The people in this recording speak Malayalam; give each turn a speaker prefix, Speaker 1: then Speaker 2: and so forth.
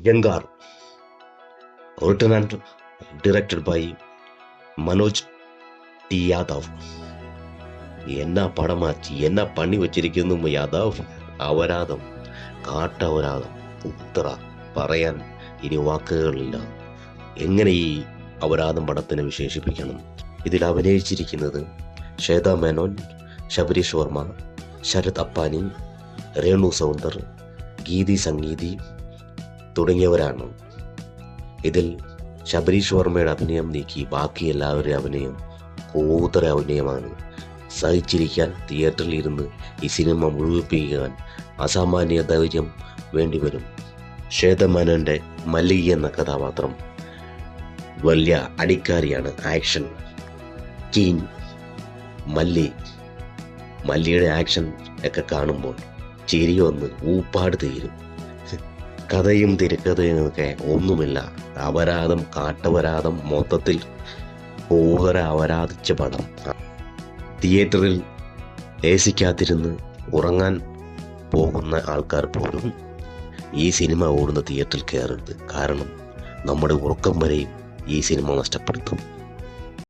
Speaker 1: Yangar, written and directed by Manoj T Yadav. എന്നാ പടമാറ്റി, എന്നാ പണി വച്ചിരിക്കുന്നു യാദവ്. അപരാധം, കാട്ടപരാധം, ഉത്തര പറയാൻ ഇനി വാക്കുകളില്ല. എങ്ങനെ ഈ അപരാധം പടത്തിനെ വിശേഷിപ്പിക്കണം? ഇതിൽ അഭിനയിച്ചിരിക്കുന്നത് ശ്വേത മേനോൻ, ശബരീഷ് വർമ്മ, ശരത് അപ്പാനി, രേണു സൗന്ദർ, ഗീതി സംഗീതി തുടങ്ങിയവരാണ്. ഇതിൽ ശബരീഷ് വർമ്മയുടെ അഭിനയം നീക്കി ബാക്കി എല്ലാവരുടെ അഭിനയം കൂതറ അഭിനയമാണ്. സഹിച്ചിരിക്കാൻ തിയേറ്ററിൽ ഇരുന്ന് ഈ സിനിമ മുഴുവിപ്പിക്കാൻ അസാമാന്യ ധൈര്യം വേണ്ടിവരും. ശ്വേത മേനോന്റെ മല്ലിക എന്ന കഥാപാത്രം വലിയ അടിക്കാരിയാണ്. ആക്ഷൻ കീൻ മല്ലിയുടെ ആക്ഷൻ ഒക്കെ കാണുമ്പോൾ ചിരി വന്ന് ഊപ്പാട് തീരും. കഥയും തിരക്കഥയും ഒക്കെ ഒന്നുമില്ല. അപരാധം, കാട്ടപരാധം, മൊത്തത്തിൽ ഓഹര അപരാധിച്ച പടം. തിയേറ്ററിൽ ഏസിക്കാത്തിരുന്ന് ഉറങ്ങാൻ പോകുന്ന ആൾക്കാർ പോലും ഈ സിനിമ ഓടുന്ന തിയേറ്ററിൽ കയറരുത്. കാരണം നമ്മുടെ ഉറക്കം വരെയും ഈ സിനിമ നഷ്ടപ്പെടുത്തും.